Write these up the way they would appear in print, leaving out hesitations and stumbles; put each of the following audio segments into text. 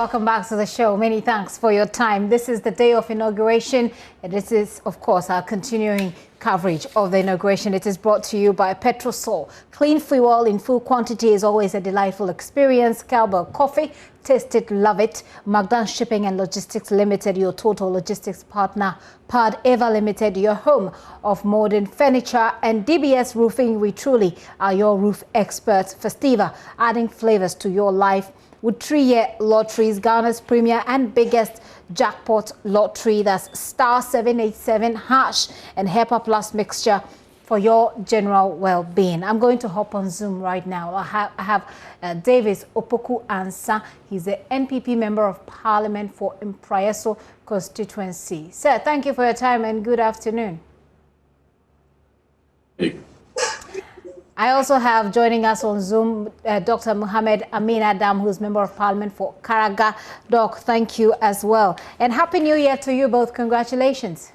welcome back to the show. Many thanks for your time. This is the day of inauguration, and this is, of course, our continuing coverage of the inauguration. It is brought to you by Petrosol. Clean fuel in full quantity is always a delightful experience. Cowbell Coffee, taste it, love it. Magdan Shipping and Logistics Limited, your total logistics partner. Pad Eva Limited, your home of modern furniture. And DBS Roofing, we truly are your roof experts. Festiva, adding flavors to your life with 3-year lotteries, Ghana's premier and biggest jackpot lottery. That's star 787 hash and HEPA Plus mixture for your general well-being. I'm going to hop on Zoom right now. I have Davis Opoku Ansa. He's the NPP Member of Parliament for Imprayeso constituency. Sir, thank you for your time and good afternoon. Hey. I also have joining us on Zoom Dr. Muhammad Amin Adam, who's Member of Parliament for Karaga. Doc, thank you as well. And Happy New Year to you both. Congratulations.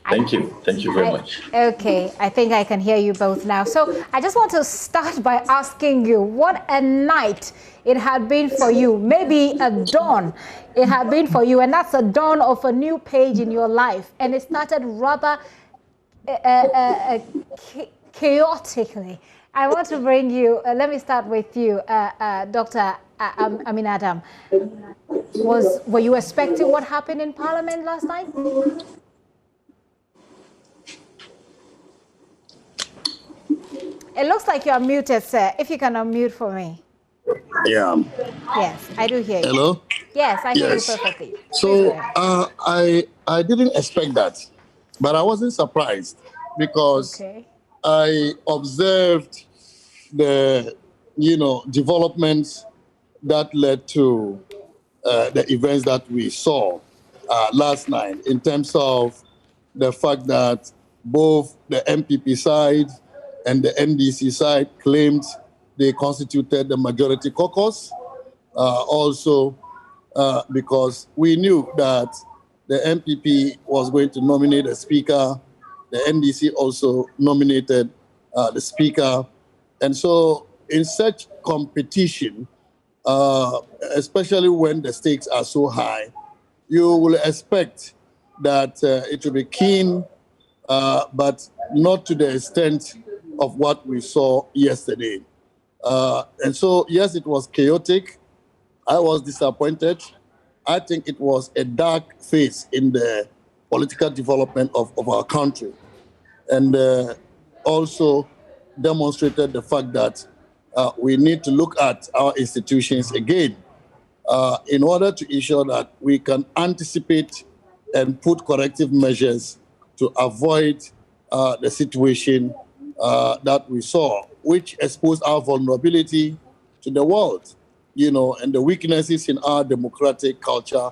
Thank you. Thank you very much. Okay, I think I can hear you both now. So I just want to start by asking you what a night it had been for you. Maybe a dawn it had been for you. And that's a dawn of a new page in your life. And it started rather chaotically. I want to bring you, let me start with you, Dr. Amin Adam. Were you expecting what happened in Parliament last night? It looks like you're muted, sir. If you can unmute for me. Yeah. Yes, I do hear you. Hello? Yes, I hear you perfectly. So I didn't expect that, but I wasn't surprised because I observed the developments that led to the events that we saw last night, in terms of the fact that both the MPP side and the NDC side claimed they constituted the majority caucus. Also, because we knew that the MPP was going to nominate a speaker, the NDC also nominated the speaker. And so in such competition, especially when the stakes are so high, you will expect that it will be keen, but not to the extent of what we saw yesterday. And so, yes, it was chaotic. I was disappointed. I think it was a dark phase in the political development of our country. And also demonstrated the fact that we need to look at our institutions again in order to ensure that we can anticipate and put corrective measures to avoid the situation that we saw, which exposed our vulnerability to the world, and the weaknesses in our democratic culture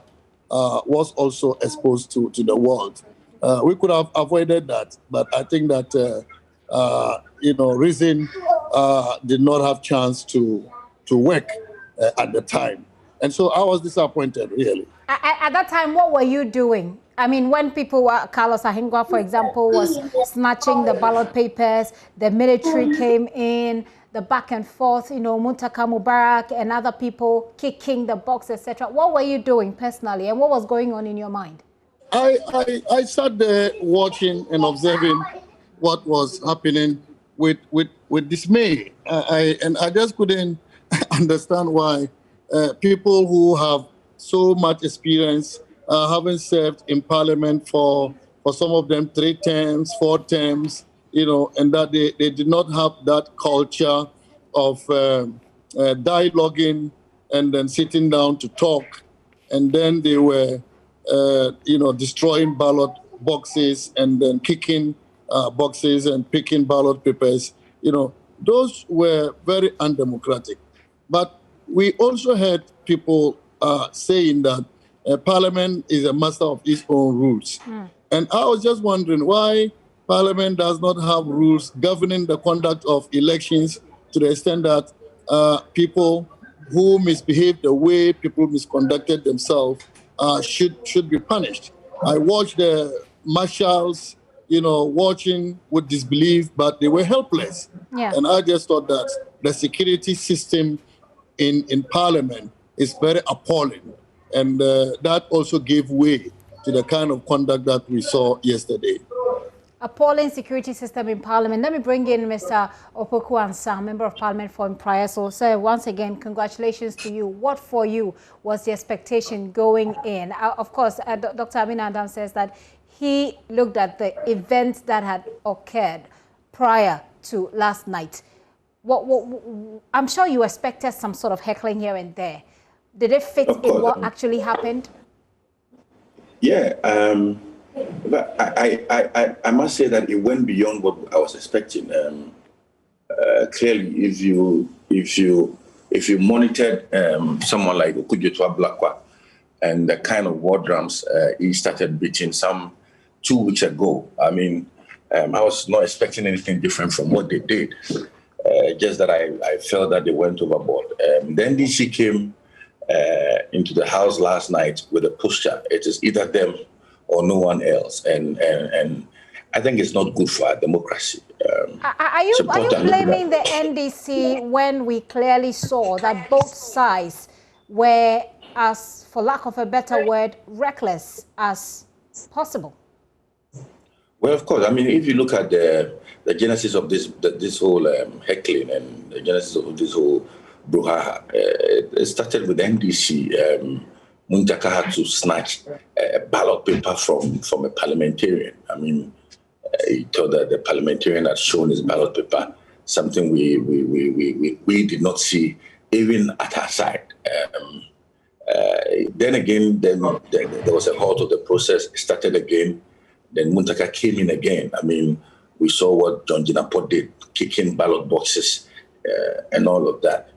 was also exposed to the world. We could have avoided that, but I think that, reason did not have chance to work at the time. And so I was disappointed, really. At that time, what were you doing? I mean, when people were, Carlos Ahingwa, for example, was snatching the ballot papers, the military came in, the back and forth, Muntaka Mubarak and other people kicking the box, etc. What were you doing personally, and what was going on in your mind? I sat there watching and observing what was happening with dismay. I just couldn't understand why people who have so much experience, having served in Parliament for some of them 3 terms, 4 terms, and that they did not have that culture of dialoguing and then sitting down to talk. And then they were, destroying ballot boxes and then kicking boxes and picking ballot papers. Those were very undemocratic. But we also heard people saying that Parliament is a master of its own rules. And I was just wondering why Parliament does not have rules governing the conduct of elections, to the extent that people who misbehave the way people misconducted themselves should be punished. I watched the marshals, watching with disbelief, but they were helpless. Yeah. And I just thought that the security system in Parliament is very appalling. And that also gave way to the kind of conduct that we saw yesterday. Appalling security system in Parliament. Let me bring in Mr. Opoku-Ansah, Member of Parliament for Praia. So, sir, once again, congratulations to you. What for you was the expectation going in? Of course, Dr. Aminu Adam says that he looked at the events that had occurred prior to last night. I'm sure you expected some sort of heckling here and there. Did it fit in what actually happened? Yeah, but I must say that it went beyond what I was expecting. Clearly, if you monitored someone like Okudzeto Ablakwa and the kind of war drums he started beating some 2 weeks ago, I mean, I was not expecting anything different from what they did. Just that I felt that they went overboard. Then DC came into the house last night with a posture. It is either them or no one else, and I think it's not good for our democracy. Are you blaming the NDC when we clearly saw that both sides were, as for lack of a better word, reckless as possible? Well, of course. I mean, if you look at the genesis of this whole heckling and the genesis of this whole brouhaha, it started with NDC. Muntaka had to snatch a ballot paper from a parliamentarian. I mean, he thought that the parliamentarian had shown his ballot paper, something we did not see even at our side. Then again, there was a halt of the process. It started again. Then Muntaka came in again. I mean, we saw what John Jinapor did, kicking ballot boxes and all of that.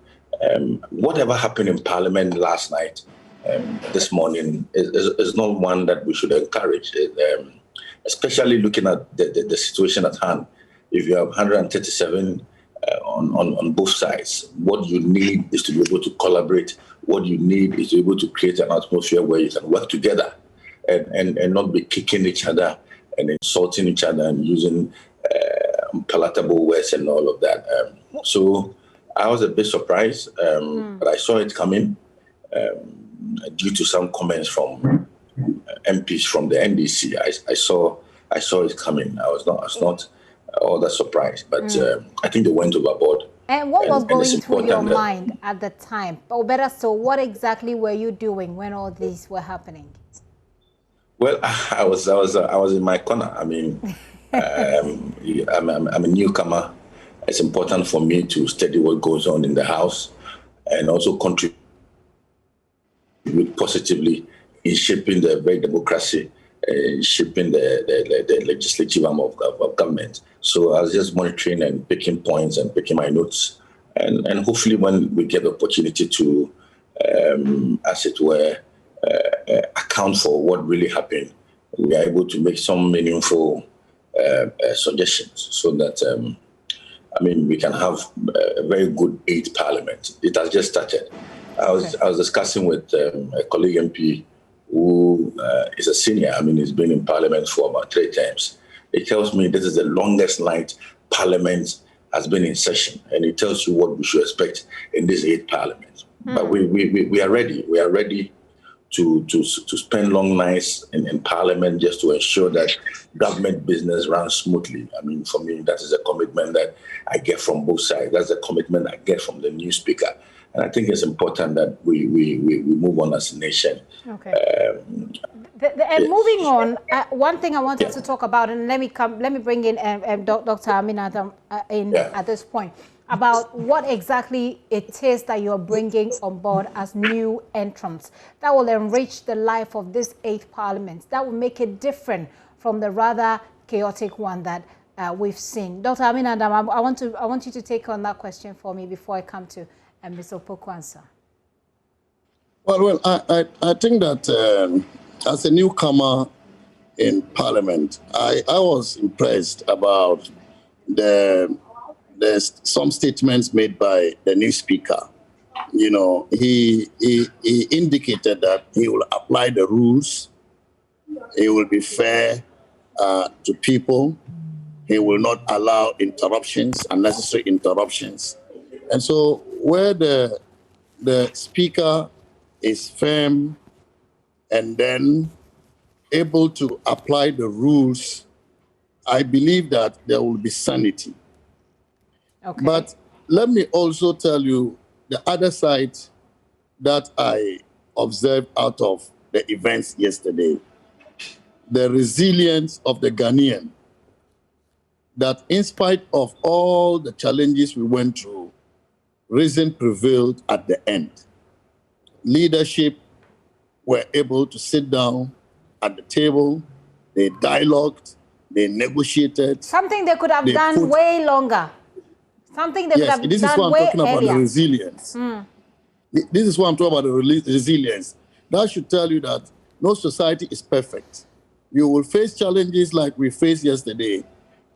Whatever happened in Parliament last night, this morning, is not one that we should encourage, especially looking at the situation at hand. If you have 137 on both sides, what you need is to be able to collaborate. What you need is to be able to create an atmosphere where you can work together and not be kicking each other and insulting each other and using palatable words and all of that. So I was a bit surprised, but I saw it coming due to some comments from MPs from the NDC. I saw it coming. I was not all that surprised, but I think they went overboard. And what was going through your mind at the time? Or better so, what exactly were you doing when all these were happening? Well, I was in my corner. I mean, I'm a newcomer. It's important for me to study what goes on in the House and also contribute positively in shaping the very democracy, shaping the legislative arm of government. So I was just monitoring and picking points and picking my notes. And hopefully when we get the opportunity to, as it were, account for what really happened, we are able to make some meaningful suggestions so that, we can have a very good 8th Parliament. It has just started. I was discussing with a colleague MP who is a senior. He's been in Parliament for about 3 terms. He tells me this is the longest night Parliament has been in session, and it tells you what we should expect in this 8th Parliament. But we are ready. We are ready to spend long nights in Parliament just to ensure that government business runs smoothly. For me, that is a commitment that I get from both sides. That's a commitment I get from the new speaker. And I think it's important that we move on as a nation. Okay. And moving on, one thing I wanted to talk about, and let me bring in Dr. Aminu Adam at this point, about what exactly it is that you're bringing on board as new entrants that will enrich the life of this 8th Parliament, that will make it different from the rather chaotic one that we've seen. Dr. Aminu Adam, I want you to take on that question for me before I come to Mr. Opoku-Ansah. Well, I think that as a newcomer in Parliament, I was impressed about there's some statements made by the new speaker. He indicated that he will apply the rules. He will be fair to people. He will not allow interruptions, unnecessary interruptions. And so where the the speaker is firm and then able to apply the rules, I believe that there will be sanity. Okay. But let me also tell you the other side that I observed out of the events yesterday. The resilience of the Ghanaian, that in spite of all the challenges we went through, reason prevailed at the end. Leadership were able to sit down at the table, they dialogued, they negotiated. Something they could have done way longer. Something they could have done way earlier. This is what I'm talking about, the resilience. This is what I'm talking about, the resilience. That should tell you that no society is perfect. You will face challenges like we faced yesterday,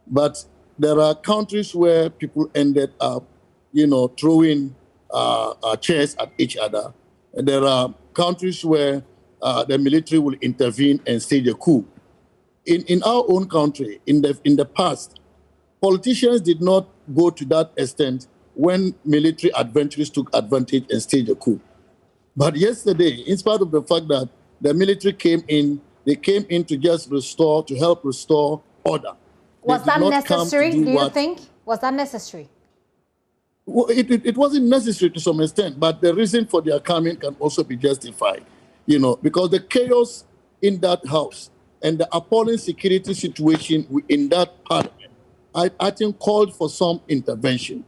but there are countries where people ended up, throwing chairs at each other. And there are countries where the military will intervene and stage a coup. In our own country, in the past, politicians did not go to that extent when military adventurers took advantage and staged a coup. But yesterday, in spite of the fact that the military came in, they came in to just to help restore order. Was that necessary, do you think? Was that necessary? Well, it wasn't necessary to some extent, but the reason for their coming can also be justified, because the chaos in that house and the appalling security situation in that parliament, I think called for some intervention.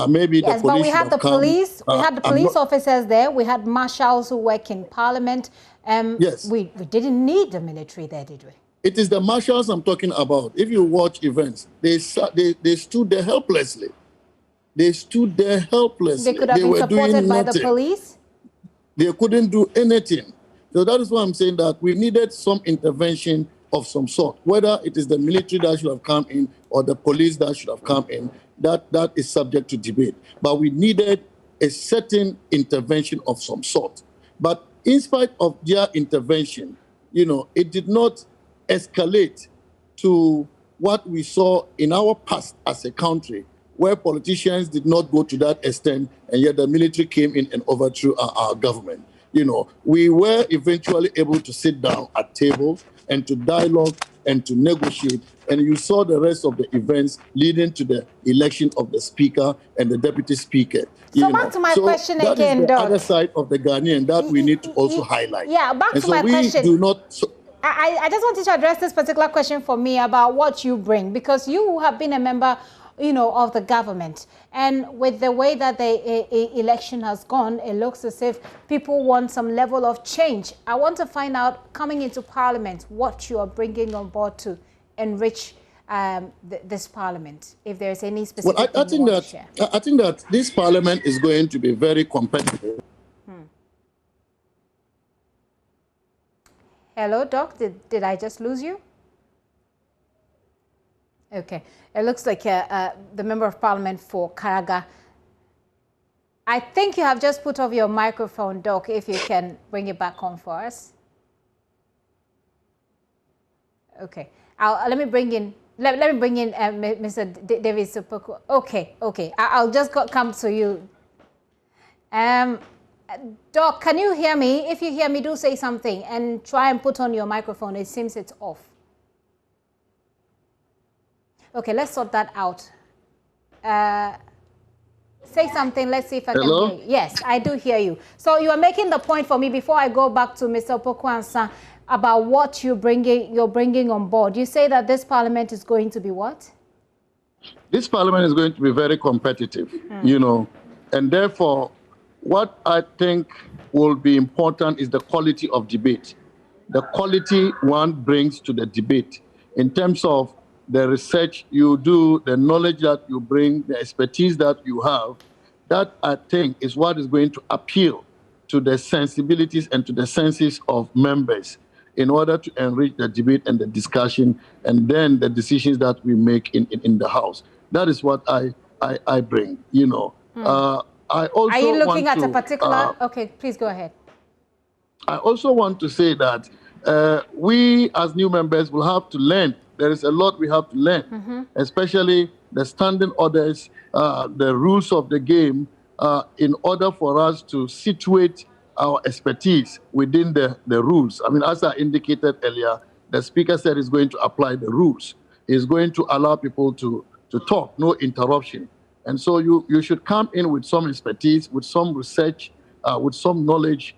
Maybe yes, the police. But we had the police. We had the police officers there. We had marshals who work in parliament. Yes. We didn't need the military there, did we? It is the marshals I'm talking about. If you watch events, they stood there helplessly. They stood there helplessly. They could have been supported by the police? They couldn't do anything. So that is why I'm saying that we needed some intervention of some sort. Whether it is the military that should have come in or the police that should have come in, that is subject to debate. But we needed a certain intervention of some sort. But in spite of their intervention, it did not escalate to what we saw in our past as a country, where politicians did not go to that extent, and yet the military came in and overthrew our government. We were eventually able to sit down at tables and to dialogue and to negotiate. And you saw the rest of the events leading to the election of the speaker and the deputy speaker. So back to my question again, Doc. That is the other side of the Ghanaian that we need to also highlight. Yeah, back to my question. Do not. I just wanted to address this particular question for me about what you bring, because you have been a member, of the government. And with the way that the election has gone, it looks as if people want some level of change. I want to find out, coming into parliament, what you are bringing on board to enrich this parliament, if there's any specific I think that this parliament is going to be very competitive. Hello, Doc. Did I just lose you? Okay. It looks like the Member of Parliament for Karaga. I think you have just put off your microphone, Doc, if you can bring it back on for us. Okay. Let me bring in Mr. David Sopoku. Okay. I'll just come to you. Doc, can you hear me? If you hear me, do say something and try and put on your microphone. It seems it's off. Okay, let's sort that out. Say something. Let's see if I can hear you. Yes, I do hear you. So you are making the point for me before I go back to Mr. Opoku-Ansah about what you're bringing on board. You say that this parliament is going to be what? This parliament is going to be very competitive, and therefore, what I think will be important is the quality of debate. The quality one brings to the debate in terms of the research you do, the knowledge that you bring, the expertise that you have, that I think is what is going to appeal to the sensibilities and to the senses of members in order to enrich the debate and the discussion and then the decisions that we make in the House. That is what I bring, I also Are you looking at a particular... okay, please go ahead. I also want to say that we as new members will have to learn. There is a lot we have to learn, especially the standing orders, the rules of the game, in order for us to situate our expertise within the rules. I mean, as I indicated earlier, the speaker said he's going to apply the rules. He's going to allow people to talk, no interruption. And so you should come in with some expertise, with some research, with some knowledge,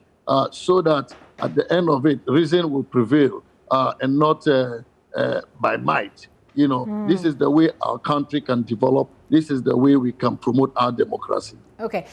so that at the end of it, reason will prevail and not by might. You know, this is the way our country can develop. This is the way we can promote our democracy. Okay.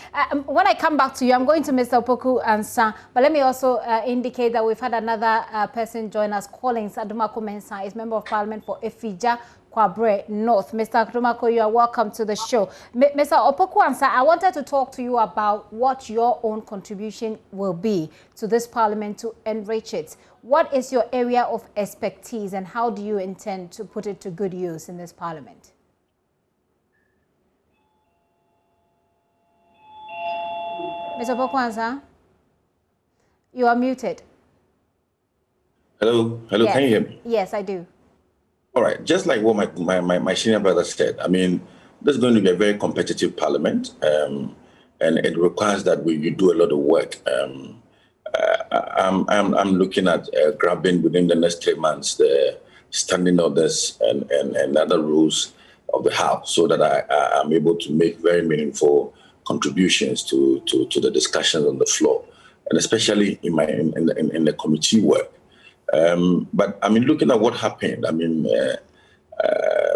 When I come back to you, I'm going to Mr. Opoku Ansah, but let me also indicate that we've had another person join us. Calling Adumako Mensah is Member of Parliament for Efija Kwabre North. Mr. Adumako, you are welcome to the show. Mr. Opoku Ansah, I wanted to talk to you about what your own contribution will be to this Parliament to enrich it. What is your area of expertise and how do you intend to put it to good use in this Parliament? Mr. Opoku Ansah, you are muted. Hello, yes. Can you hear me? Yes, I do. All right, just like what my senior brother said, I mean, this is going to be a very competitive parliament, and it requires that you do a lot of work. I'm looking at grabbing within the next 3 months the standing orders and other rules of the House, so that I'm able to make very meaningful contributions to the discussions on the floor, and especially in the committee work. But I mean, looking at what happened, I mean,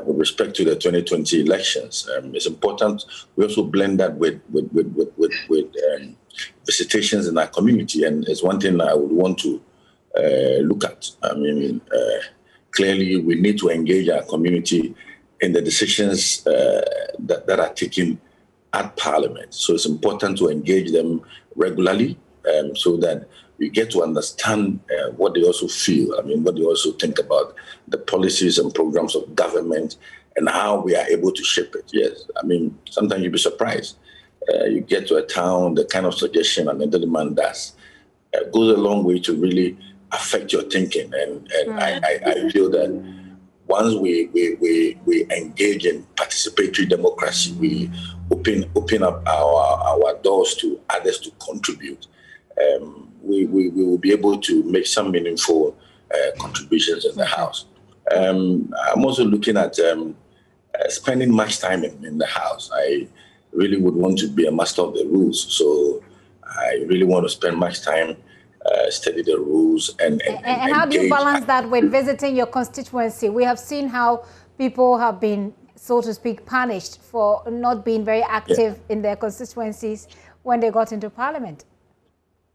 with respect to the 2020 elections, it's important we also blend that with visitations in our community, and it's one thing I would want to look at. I mean, clearly we need to engage our community in the decisions that are taken at Parliament. So it's important to engage them regularly, so that we get to understand what they also feel. I mean, what they also think about the policies and programs of government and how we are able to shape it. Yes, I mean, sometimes you'll be surprised. You get to a town, the kind of suggestion an elderly man does goes a long way to really affect your thinking. And I feel that once we engage in participatory democracy, we open up our doors to others to contribute. We will be able to make some meaningful contributions in the House. I'm also looking at spending much time in the House. I really would want to be a master of the rules, so I really want to spend much time study the rules and how do you balance that with visiting your constituency? We have seen how people have been, so to speak, punished for not being very active in their constituencies when they got into Parliament.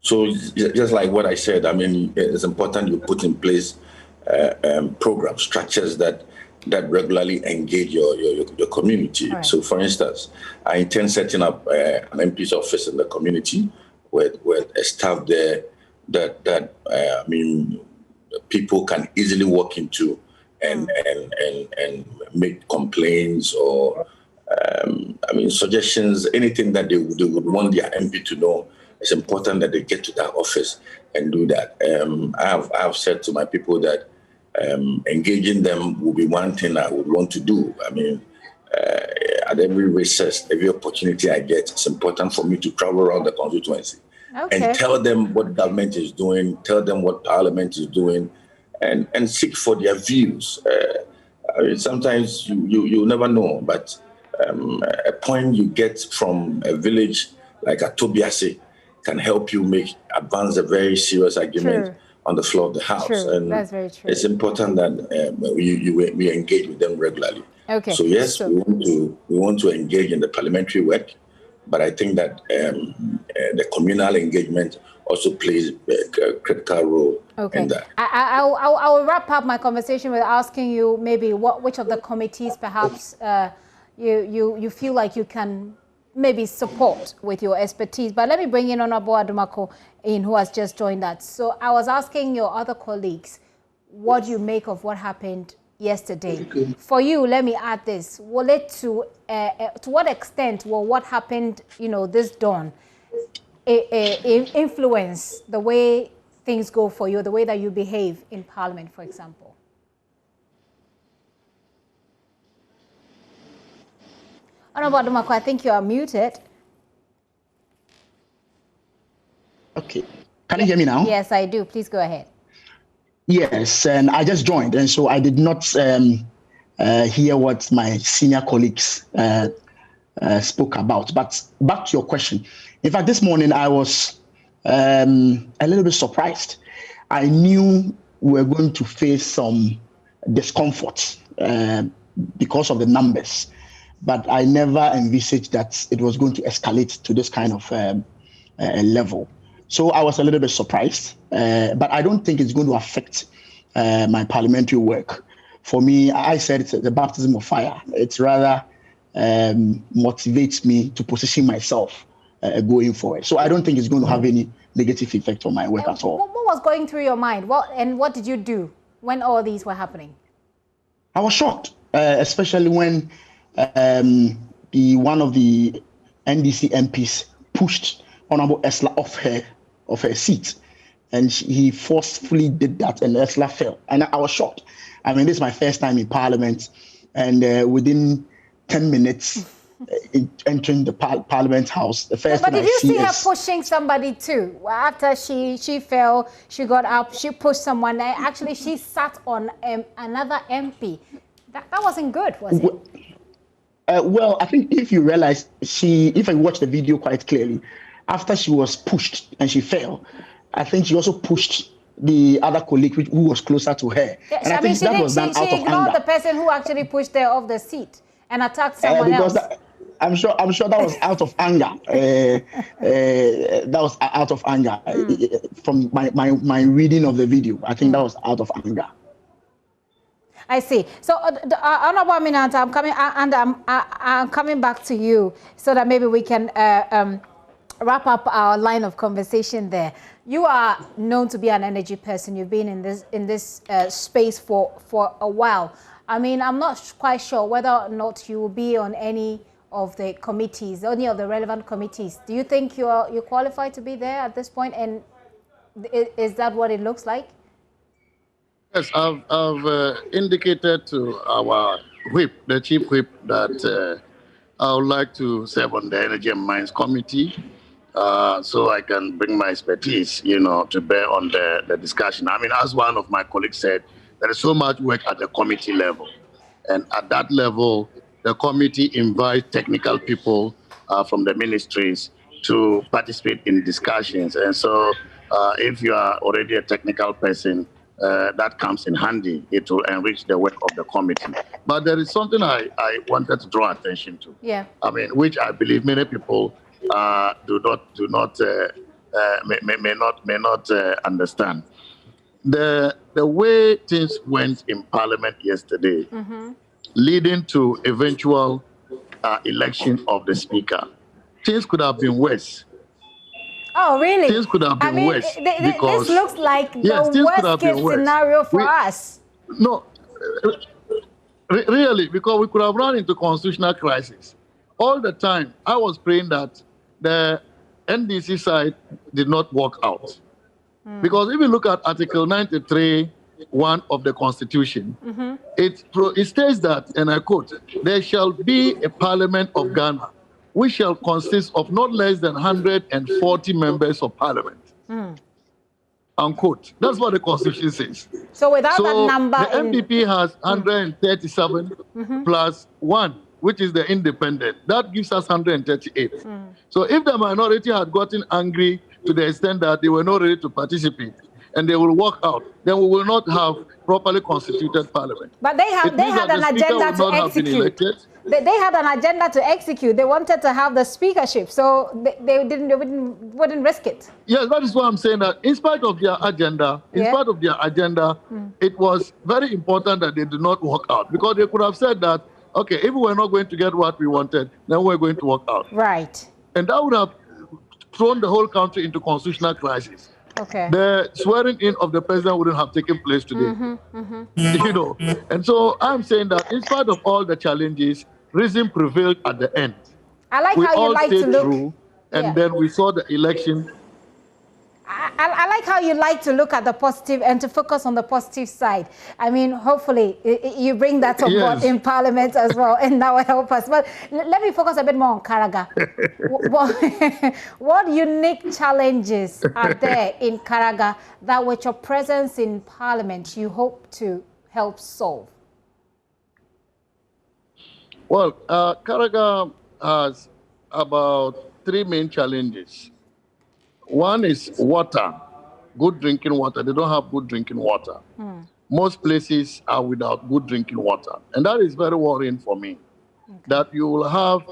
So just like what I said, I mean, it's important you put in place programs, structures that regularly engage your community. Right. So, for instance, I intend setting up an MP's office in the community with a staff there that I mean, people can easily walk into and make complaints or I mean, suggestions, anything that they would want their MP to know. It's important that they get to that office and do that. I have said to my people that engaging them will be one thing I would want to do. I mean, at every recess, every opportunity I get, it's important for me to travel around the constituency and tell them what government is doing, tell them what Parliament is doing, and seek for their views. I mean, sometimes you never know, but a point you get from a village like a Tobiase can help you advance a very serious argument on the floor of the House. True. And that's very true. It's important that we engage with them regularly. Okay. So yes, we want to engage in the parliamentary work, but I think that the communal engagement also plays a critical role in that. I will wrap up my conversation with asking you maybe which of the committees perhaps you feel like you can maybe support with your expertise. But let me bring in Honorable Adumako who has just joined us. So I was asking your other colleagues, what do you make of what happened yesterday? For you, let me add this. Will it to what extent will what happened, this dawn, influence the way things go for you, the way that you behave in Parliament, for example? Honorable Adumako, I think you are muted. Okay. Can you hear me now? Yes, I do. Please go ahead. Yes, and I just joined, and so I did not hear what my senior colleagues spoke about. But back to your question. In fact, this morning I was a little bit surprised. I knew we were going to face some discomfort because of the numbers, but I never envisaged that it was going to escalate to this kind of level. So I was a little bit surprised, but I don't think it's going to affect my parliamentary work. For me, I said it's the baptism of fire. It's rather motivates me to position myself going forward. So I don't think it's going to have any negative effect on my work at all. What was going through your mind? What did you do when all these were happening? I was shocked, especially when one of the NDC MPs pushed Honorable Esla off her seat, and he forcefully did that, and Esla fell. And I was shocked. I mean, this is my first time in Parliament, and within 10 minutes entering the Parliament House, the first but thing did you see her is pushing somebody too? After she fell, she got up, she pushed someone. Actually, she sat on another MP. That wasn't good, was it? Well, I think if you realize if I watch the video quite clearly, after she was pushed and she fell, I think she also pushed the other colleague who was closer to her. Yes, and I think that was done out of anger. She ignored the person who actually pushed her off the seat and attacked someone else. I'm sure that was out of anger. That was out of anger. From my reading of the video, I think that was out of anger. I see. So, Honorable Aminat, I'm coming back to you so that maybe we can wrap up our line of conversation there. You are known to be an energy person. You've been in this space for a while. I mean, I'm not quite sure whether or not you will be on any of the committees, any of the relevant committees. Do you think you're qualified to be there at this point? And is that what it looks like? Yes, I've indicated to our whip, the chief whip, that I would like to serve on the Energy and Mines Committee, so I can bring my expertise, to bear on the discussion. I mean, as one of my colleagues said, there is so much work at the committee level. And at that level, the committee invites technical people from the ministries to participate in discussions. And so if you are already a technical person, that comes in handy. It will enrich the work of the committee. But there is something I wanted to draw attention to. Yeah. I mean, which I believe many people may not understand. The way things went in Parliament yesterday, leading to eventual election of the Speaker, things could have been worse. Oh, really? Things could have been worse. Because this looks like the worst-case scenario for us. No, really, because we could have run into constitutional crisis. All the time, I was praying that the NDC side did not walk out. Because if you look at Article 93(1) of the Constitution, it states that, and I quote, "There shall be a Parliament of Ghana which shall consist of not less than 140 members of Parliament." Unquote. That's what the Constitution says. So without that number, the MPP has 137 plus 1, which is the independent. That gives us 138. So if the minority had gotten angry to the extent that they were not ready to participate and they will walk out, then we will not have properly constituted Parliament. But they had an agenda to execute. They had an agenda to execute. They wanted to have the speakership, so they wouldn't risk it. Yes, that is why I'm saying that in spite of their agenda, it was very important that they did not walk out, because they could have said that, okay, if we're not going to get what we wanted, then we're going to walk out. Right. And that would have thrown the whole country into constitutional crisis. Okay. The swearing in of the president wouldn't have taken place today. And so I'm saying that in spite of all the challenges, reason prevailed at the end. I like how you like to look. And then we saw the election. I like how you like to look at the positive and to focus on the positive side. I mean, hopefully you bring that on board in Parliament as well, and that will help us. But let me focus a bit more on Karaga. What unique challenges are there in Karaga that with your presence in Parliament you hope to help solve? Well, Karaga has about 3 main challenges. One is water, good drinking water. They don't have good drinking water. Most places are without good drinking water. And that is very worrying for me, that you will have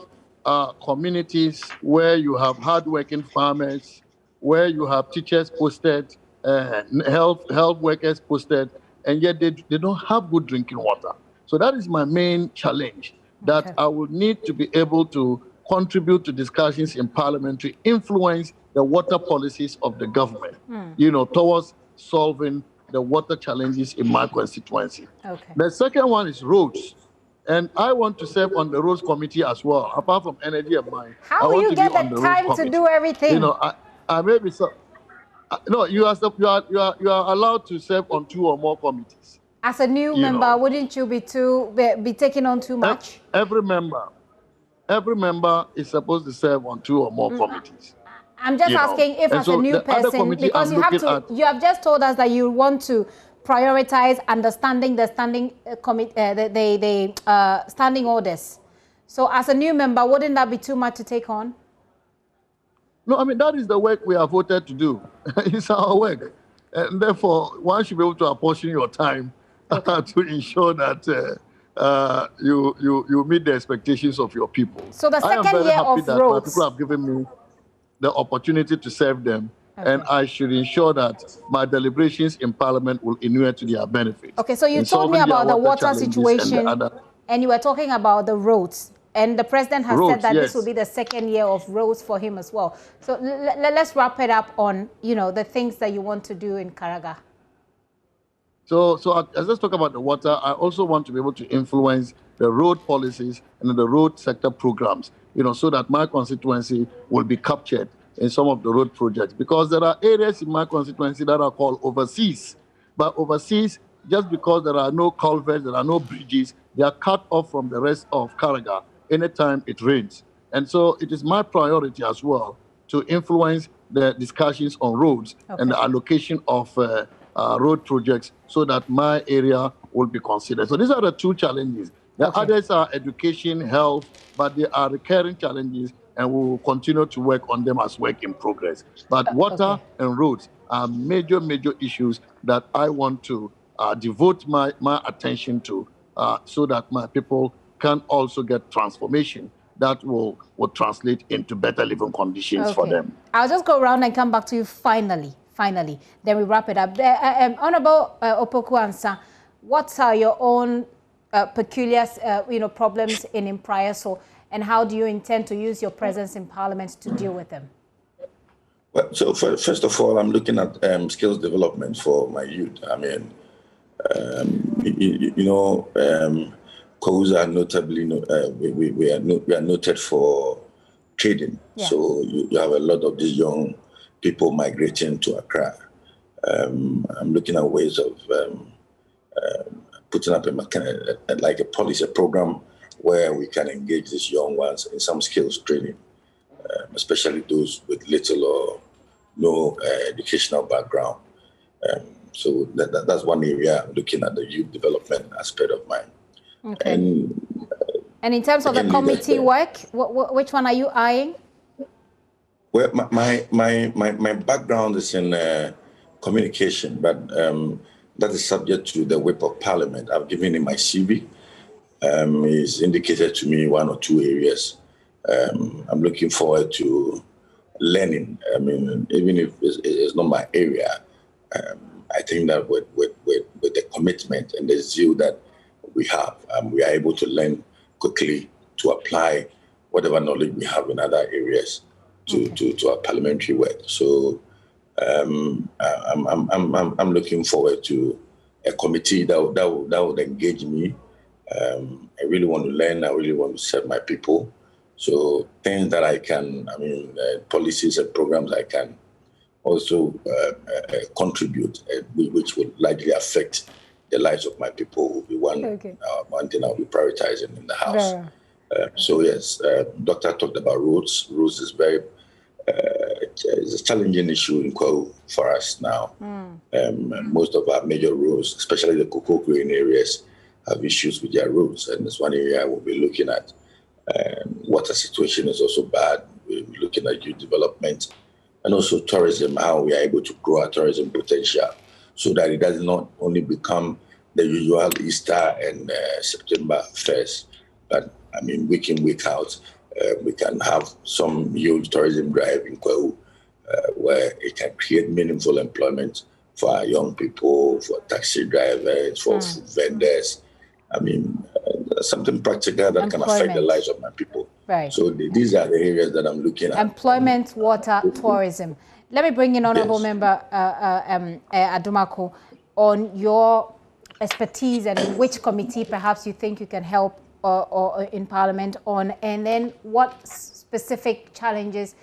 communities where you have hardworking farmers, where you have teachers posted, health workers posted, and yet they don't have good drinking water. So that is my main challenge, that I will need to be able to contribute to discussions in Parliament to influence the water policies of the government, towards solving the water challenges in my constituency. The second one is roads. And I want to serve on the roads committee as well, apart from energy and mine. How will you get the time to do everything? I may be so. No, you are allowed to serve on 2 or more committees. As a new member, wouldn't you be taking on too much? Every member is supposed to serve on 2 or more committees. I'm just asking if, as a new person, because you have just told us that you want to prioritize understanding the standing orders. So, as a new member, wouldn't that be too much to take on? No, I mean, that is the work we are voted to do. It's our work. And therefore, one should be able to apportion your time to ensure that you meet the expectations of your people. So the second year of roads, people have given me the opportunity to serve them, and I should ensure that my deliberations in Parliament will inure to their benefit. Okay, so you told me about the water situation, and you were talking about the roads, and the president has said that this will be the second year of roads for him as well. So let's wrap it up on the things that you want to do in Karaga. So as let's talk about the water, I also want to be able to influence the road policies and the road sector programs, so that my constituency will be captured in some of the road projects. Because there are areas in my constituency that are called overseas. But overseas, just because there are no culverts, there are no bridges, they are cut off from the rest of Karaga anytime it rains. And so it is my priority as well to influence the discussions on roads and the allocation of road projects so that my area will be considered. So these are the 2 challenges. The others are education, health, but they are recurring challenges, and we will continue to work on them as work in progress. But water and roads are major issues that I want to devote my attention to so that my people can also get transformation that will translate into better living conditions for them. I'll just go around and come back to you finally, then we wrap it up. Honorable Opoku Ansah, what are your own peculiar problems in Impriaso, and how do you intend to use your presence in Parliament to deal with them? Well, so first of all, I'm looking at skills development for my youth. I mean, Kouza notably, we are noted for trading. So you have a lot of these young people migrating to Accra. I'm looking at ways of putting up a policy, a program where we can engage these young ones in some skills training, especially those with little or no educational background. So that's one area I'm looking at, the youth development aspect of mine. And in terms of the committee work, which one are you eyeing? Well, my background is in communication, but that is subject to the whip of Parliament. I've given him my CV. He's indicated to me 1 or 2 areas. I'm looking forward to learning. I mean, even if it's not my area, I think that with the commitment and the zeal that we have, we are able to learn quickly to apply whatever knowledge we have in other areas to our parliamentary work. So I'm looking forward to a committee that would engage me. I really want to learn. I really want to serve my people. So things that I can, policies and programs I can also contribute, which will likely affect the lives of my people, will be one thing I'll be prioritizing in the House. So yes, Doctor talked about roads. Roads is very it's a challenging issue in Kwahu for us now. Most of our major roads, especially the cocoa growing areas, have issues with their roads, and it's one area we'll be looking at. Water situation is also bad. We'll be looking at youth development and also tourism, how we are able to grow our tourism potential so that it does not only become the usual Easter and September Fest, but I mean, week in, week out, we can have some huge tourism drive in Kwahu where it can create meaningful employment for our young people, for taxi drivers, for food vendors. I mean, something practical that can affect the lives of my people. Right. So these are the areas that I'm looking at. Employment, water, tourism. Let me bring in Honorable Member Adumako on your expertise and in which committee perhaps you think you can help or in Parliament on, and then what specific challenges,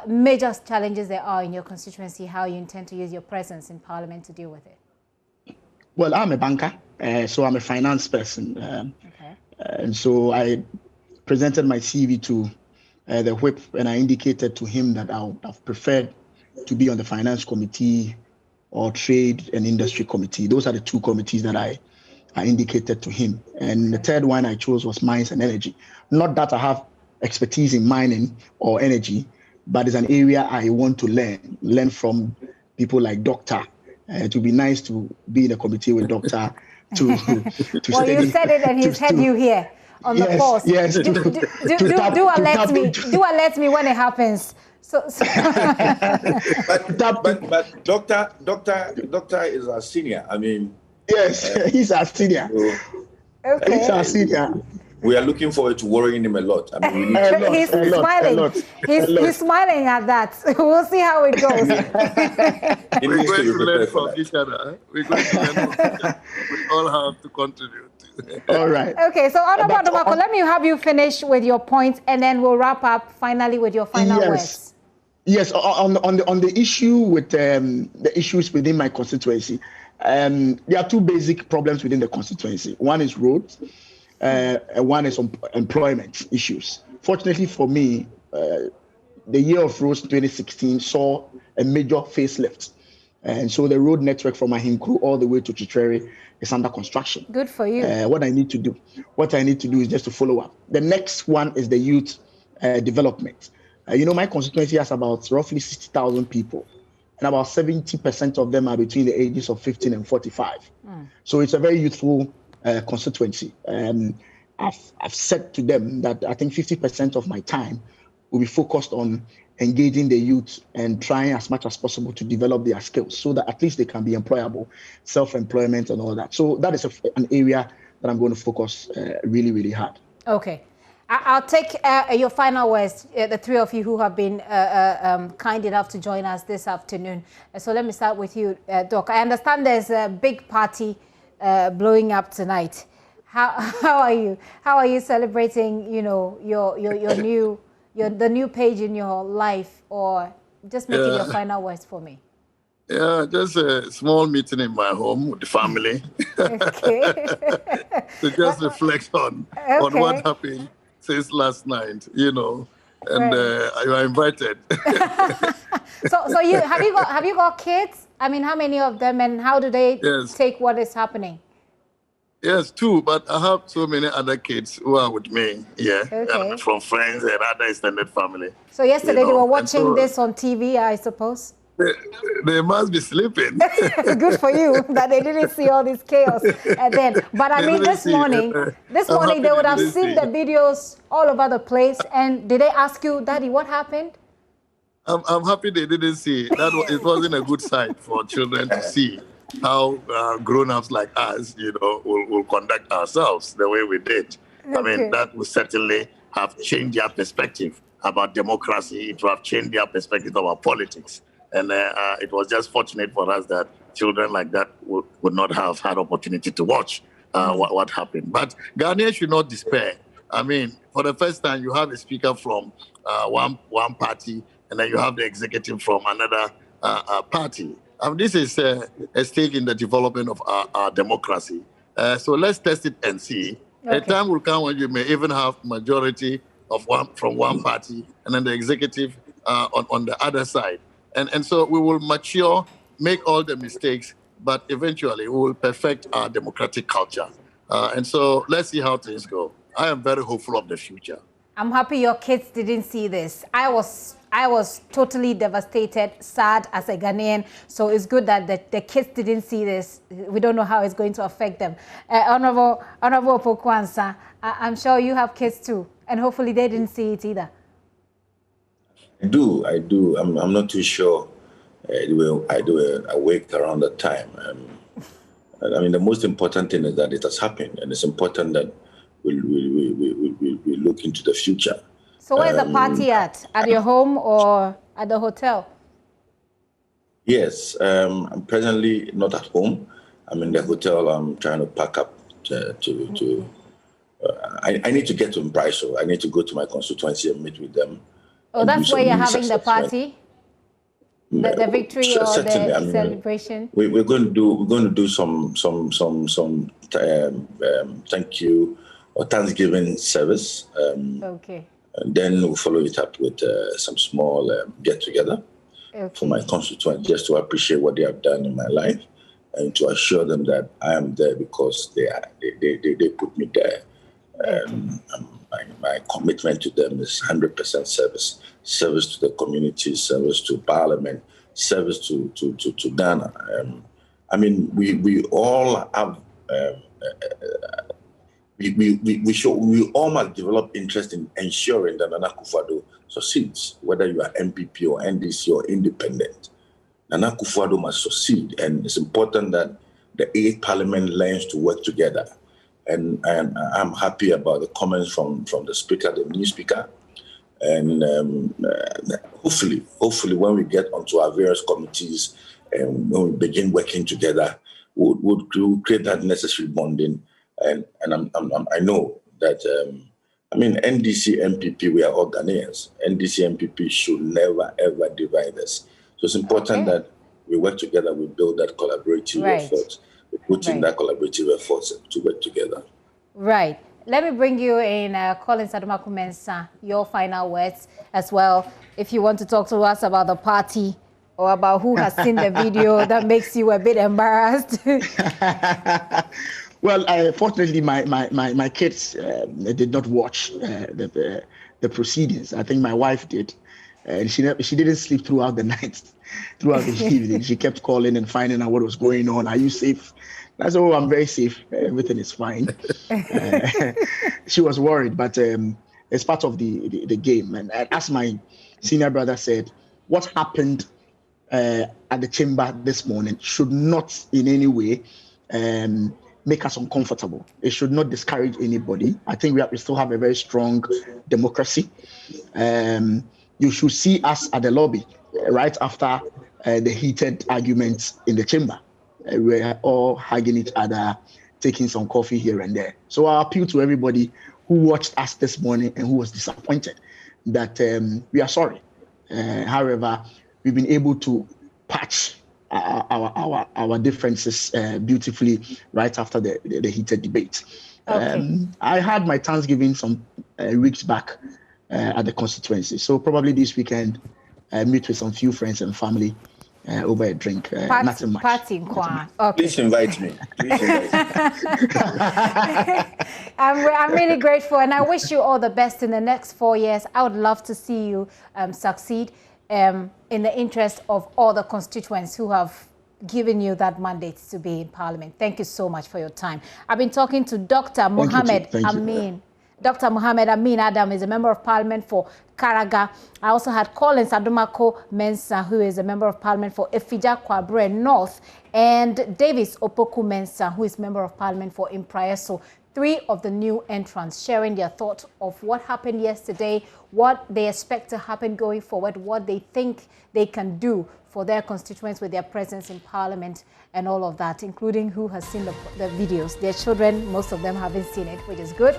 major challenges there are in your constituency, how you intend to use your presence in Parliament to deal with it. Well, I'm a banker, so I'm a finance person. And so I presented my CV to the whip, and I indicated to him that I would have preferred to be on the finance committee or trade and industry committee. Those are the two committees that I indicated to him. And the third one I chose was mines and energy. Not that I have expertise in mining or energy, but it's an area I want to learn from people like Doctor. It would be nice to be in a committee with Doctor to well, you said it, and he's had you here on the post. Yes, do alert me when it happens. So but Doctor is our senior. I mean, yes, he's our senior. Okay, he's our senior. We are looking forward to worrying him a lot. I mean, he's smiling. He's smiling at that. We'll see how it goes. We're going to learn from each other. We're going to learn from each other. We all have to contribute. All right. Okay, so Honorable Adumako, let me have you finish with your points, and then we'll wrap up finally with your final words. Yes, on the issue with the issues within my constituency, there are two basic problems within the constituency. One is roads. One is employment issues. Fortunately for me, the year of roads 2016 saw a major facelift. And so the road network from Ahinkru all the way to Chitreri is under construction. Good for you. What I need to do is just to follow up. The next one is the youth development. My constituency has about roughly 60,000 people, and about 70% of them are between the ages of 15 and 45. So it's a very youthful constituency. I've said to them that I think 50% of my time will be focused on engaging the youth and trying as much as possible to develop their skills so that at least they can be employable, self-employment and all that. So that is an area that I'm going to focus really, really hard. Okay. I'll take your final words, the three of you who have been kind enough to join us this afternoon. So let me start with you, Doc. I understand there's a big party blowing up tonight. How are you? How are you celebrating? The new page in your life, or just making your final words for me? Yeah, just a small meeting in my home with the family. Okay. To just reflect on what happened since last night, and you are invited. So you have you got kids? I mean, how many of them, and how do they take what is happening? Yes, 2, but I have so many other kids who are with me. Yeah, and from friends and other extended family. So yesterday they were watching this on TV, I suppose. They must be sleeping. Good for you that they didn't see all this chaos. And then, but I mean, this morning they would have seen the videos all over the place. And did they ask you, Daddy, what happened? I'm happy they didn't see that. It wasn't a good sight for children to see how grown-ups like us, will conduct ourselves the way we did. Okay. I mean, that would certainly have changed their perspective about democracy. It would have changed their perspective about politics. And it was just fortunate for us that children like that would not have had opportunity to watch what happened. But Ghanaians should not despair. I mean, for the first time, you have a speaker from one party, and then you have the executive from another party. This is a stake in the development of our democracy. So let's test it and see. Okay. A time will come when you may even have majority of from one party and then the executive on the other side. And so we will mature, make all the mistakes, but eventually we will perfect our democratic culture. And so let's see how things go. I am very hopeful of the future. I'm happy your kids didn't see this. I was totally devastated, sad as a Ghanaian. So it's good that the kids didn't see this. We don't know how it's going to affect them. Honorable Opoku-Ansah, I'm sure you have kids too, and hopefully they didn't see it either. I do. I'm not too sure. I do awake around that time. I mean, the most important thing is that it has happened, and it's important that we look into the future. So where's the party at? At your home or at the hotel? Yes, I'm presently not at home. I'm in the hotel. I'm trying to pack up I need to get to Mbraiso. I need to go to my constituency and meet with them. Oh, that's where you're having the party? The victory or the celebration? We're going to do some thank you or Thanksgiving service. Okay. And then we'll follow it up with some small get-together for my constituents, just to appreciate what they have done in my life and to assure them that I am there because they put me there. My commitment to them is 100% service to the community, service to Parliament, service to Ghana. I mean, we all have. We all must develop interest in ensuring that Nana Akufo-Addo succeeds, whether you are MPP or NDC or independent. Nana Akufo-Addo must succeed, and it's important that the 8th Parliament learns to work together. And I'm happy about the comments from the speaker, the new speaker, and hopefully when we get onto our various committees and when we begin working together, we'll create that necessary bonding. And I know that, NDC, MPP, we are all Ghanaians. NDC, MPP should never, ever divide us. So it's important that we work together, we build that collaborative effort, we put in that collaborative effort to work together. Right. Let me bring you in, Collins Adumaku-Mensah, your final words as well. If you want to talk to us about the party or about who has seen the video that makes you a bit embarrassed. Well, fortunately, my kids did not watch the proceedings. I think my wife did, and she didn't sleep throughout the night, throughout the evening. She kept calling and finding out what was going on. Are you safe? I said, "Oh, I'm very safe. Everything is fine." She was worried, but it's part of the game. And as my senior brother said, what happened at the chamber this morning should not in any way make us uncomfortable. It should not discourage anybody. I think we still have a very strong democracy. You should see us at the lobby right after the heated arguments in the chamber. We're all hugging each other, taking some coffee here and there. So I appeal to everybody who watched us this morning and who was disappointed that we are sorry. However, we've been able to patch our differences beautifully right after the heated debate. Okay. I had my Thanksgiving some weeks back at the constituency. So probably this weekend, meet with some few friends and family over a drink. Nothing much. Party. Okay. Please invite me. I'm really grateful, and I wish you all the best in the next 4 years. I would love to see you succeed in the interest of all the constituents who have given you that mandate to be in Parliament. Thank you so much for your time. I've been talking to Dr. Mohammed Amin. Dr. Mohammed Amin Adam is a member of Parliament for Karaga. I also had Collins Adumaku-Mensah, who is a member of Parliament for Efija Kwabre North, and Davis Opoku-Mensah, who is member of Parliament for Mbraiso. 3 of the new entrants sharing their thoughts of what happened yesterday, what they expect to happen going forward, what they think they can do for their constituents with their presence in Parliament and all of that, including who has seen the videos. Their children, most of them haven't seen it, which is good.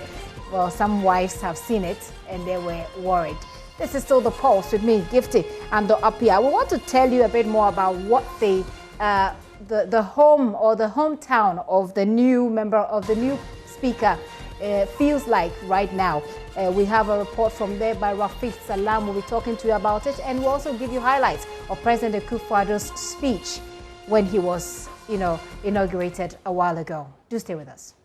Well, some wives have seen it and they were worried. This is still The Pulse with me, Gifty, and the Apia. We want to tell you a bit more about what the home or the hometown of the new member of the new speaker feels like right now. We have a report from there by Rafiq Salam. We'll be talking to you about it, and we'll also give you highlights of President Akufo-Addo's speech when he was, inaugurated a while ago. Do stay with us.